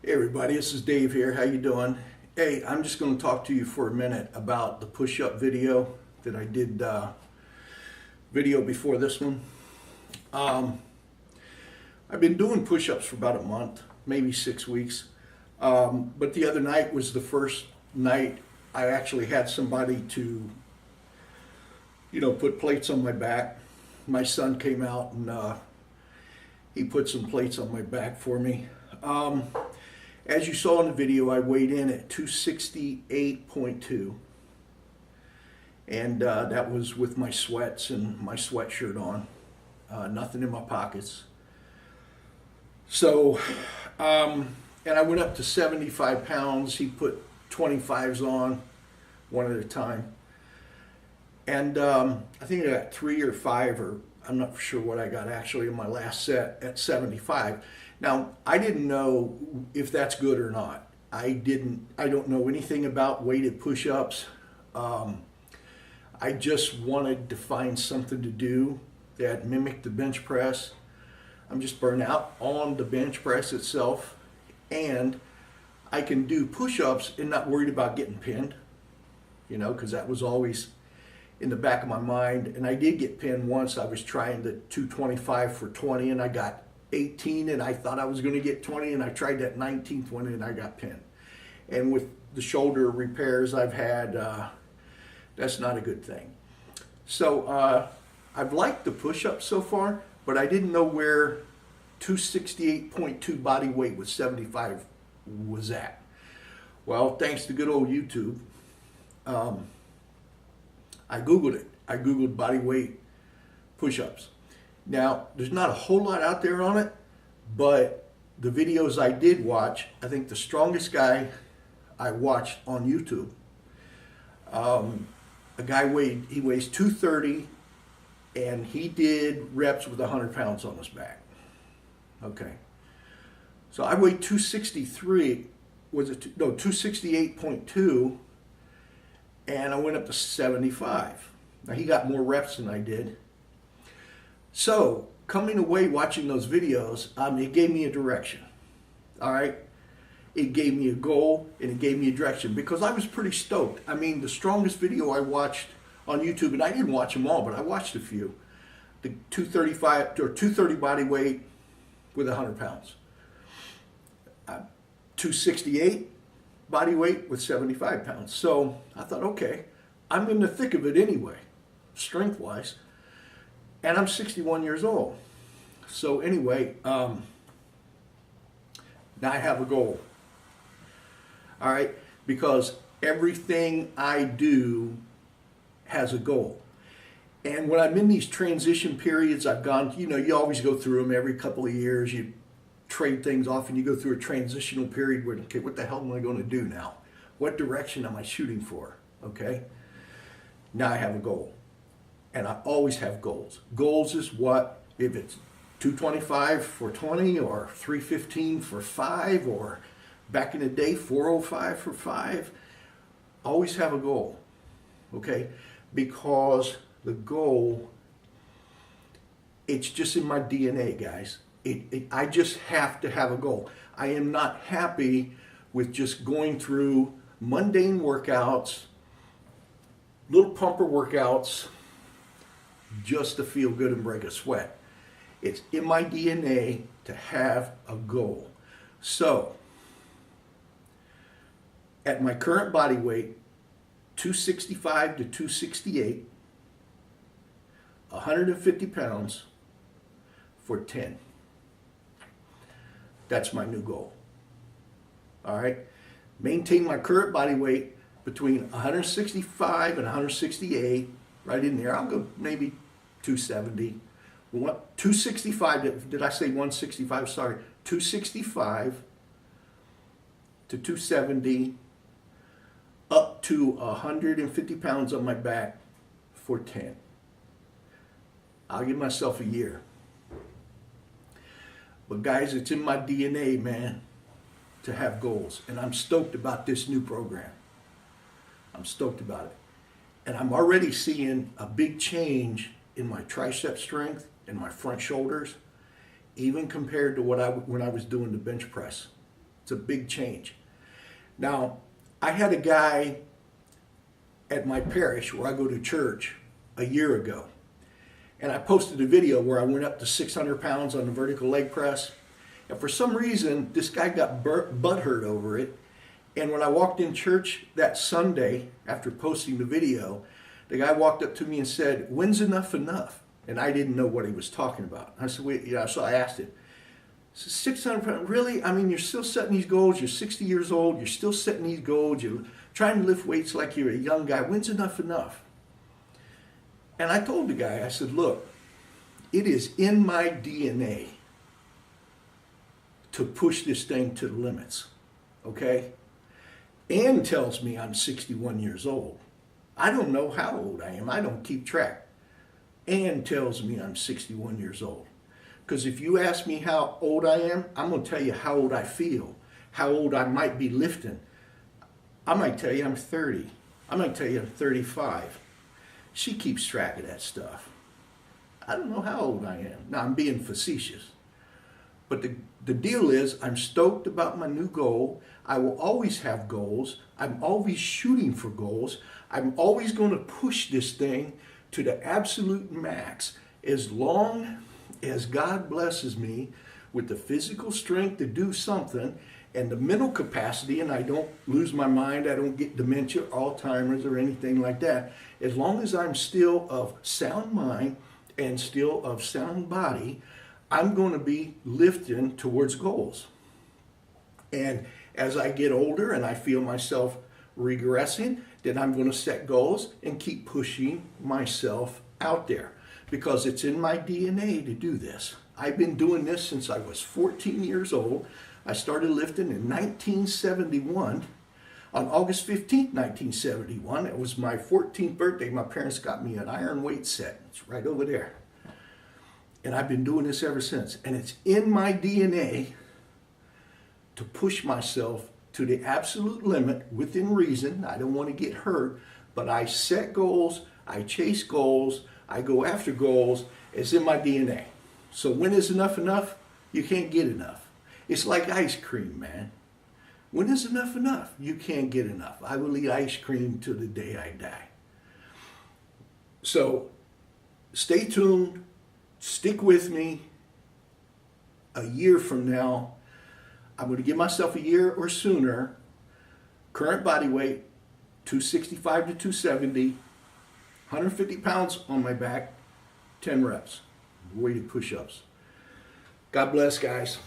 Hey everybody, this is Dave here. How you doing? Hey, I'm just going to talk to you for a minute about the push-up video that I did video before this one. Um, I've been doing push-ups for about a month, maybe 6 weeks. But the other night was the first night I actually had somebody to, put plates on my back. My son came out and he put some plates on my back for me. As you saw in the video, I weighed in at 268.2, and that was with my sweats and my sweatshirt on, nothing in my pockets. So, and I went up to 75 pounds. He put 25s on, one at a time. And I think I got 3 or 5, or I'm not sure what I got actually in my last set at 75. Now, I didn't know if that's good or not. I don't know anything about weighted push-ups. I just wanted to find something to do that mimicked the bench press. I'm just burnt out on the bench press itself, and I can do push-ups and not worried about getting pinned, because that was always in the back of my mind. And I did get pinned once. I was trying the 225 for 20 and I got 18, and I thought I was going to get 20, and I tried that 19th one and I got pinned. And with the shoulder repairs I've had, that's not a good thing. So I've liked the push-ups so far, but I didn't know where 268.2 body weight with 75 was at. Well, thanks to good old YouTube, I Googled it. I Googled body weight push-ups. Now, there's not a whole lot out there on it, but the videos I did watch, I think the strongest guy I watched on YouTube, a guy weighs 230, and he did reps with 100 pounds on his back. Okay. So I weighed 263, 268.2, and I went up to 75. Now, he got more reps than I did. So, coming away watching those videos, it gave me a direction. All right? It gave me a goal, and it gave me a direction, because I was pretty stoked. I mean, the strongest video I watched on YouTube, and I didn't watch them all, but I watched a few, the 235 or 230 body weight with 100 pounds. 268 body weight with 75 pounds. So I thought, okay, I'm in the thick of it anyway, strength-wise. And I'm 61 years old. So anyway, now I have a goal. All right? Because everything I do has a goal. And when I'm in these transition periods, I've gone, you always go through them every couple of years. You trade things off and you go through a transitional period where, okay, what the hell am I going to do now? What direction am I shooting for? Okay? Now I have a goal. And I always have goals. Goals is what, if it's 225 for 20 or 315 for 5 or back in the day 405 for 5, always have a goal, okay? Because the goal, it's just in my DNA, guys. I just have to have a goal. I am not happy with just going through mundane workouts, little pumper workouts, just to feel good and break a sweat. It's in my DNA to have a goal. So, at my current body weight, 265 to 268, 150 pounds for 10. That's my new goal. All right? Maintain my current body weight between 165 and 168, right in there. I'll go maybe 270. 265, did I say 165? Sorry. 265 to 270, up to 150 pounds on my back for 10. I'll give myself a year. But guys, it's in my DNA, man, to have goals. And I'm stoked about this new program. I'm stoked about it. And I'm already seeing a big change in my tricep strength and my front shoulders, even compared to when I was doing the bench press. It's a big change. Now, I had a guy at my parish where I go to church a year ago. And I posted a video where I went up to 600 pounds on the vertical leg press. And for some reason, this guy got butthurt over it. And when I walked in church that Sunday, after posting the video, the guy walked up to me and said, "When's enough enough?" And I didn't know what he was talking about. I said, "Wait," so I asked him, 600 pounds, really? I mean, you're still setting these goals. You're 60 years old. You're still setting these goals. You're trying to lift weights like you're a young guy. When's enough enough? And I told the guy, I said, look, it is in my DNA to push this thing to the limits, okay? Ann tells me I'm 61 years old. I don't know how old I am. I don't keep track. Ann tells me I'm 61 years old. Because if you ask me how old I am, I'm going to tell you how old I feel, how old I might be lifting. I might tell you I'm 30. I might tell you I'm 35. She keeps track of that stuff. I don't know how old I am. Now, I'm being facetious. But the deal is, I'm stoked about my new goal. I will always have goals. I'm always shooting for goals. I'm always going to push this thing to the absolute max as long as God blesses me with the physical strength to do something and the mental capacity, and I don't lose my mind, I don't get dementia, Alzheimer's, or anything like that. As long as I'm still of sound mind and still of sound body, I'm going to be lifting towards goals. And as I get older and I feel myself regressing, then I'm going to set goals and keep pushing myself out there because it's in my DNA to do this. I've been doing this since I was 14 years old. I started lifting in 1971. On August 15th, 1971, it was my 14th birthday. My parents got me an iron weight set. It's right over there. And I've been doing this ever since. And it's in my DNA to push myself to the absolute limit within reason. I don't want to get hurt, but I set goals, I chase goals, I go after goals. It's in my DNA. So when is enough enough? You can't get enough. It's like ice cream, man. When is enough enough? You can't get enough. I will eat ice cream till the day I die. So stay tuned. Stick with me. A year from now, I'm going to give myself a year or sooner. Current body weight, 265 to 270, 150 pounds on my back, 10 reps, weighted push-ups. God bless, guys.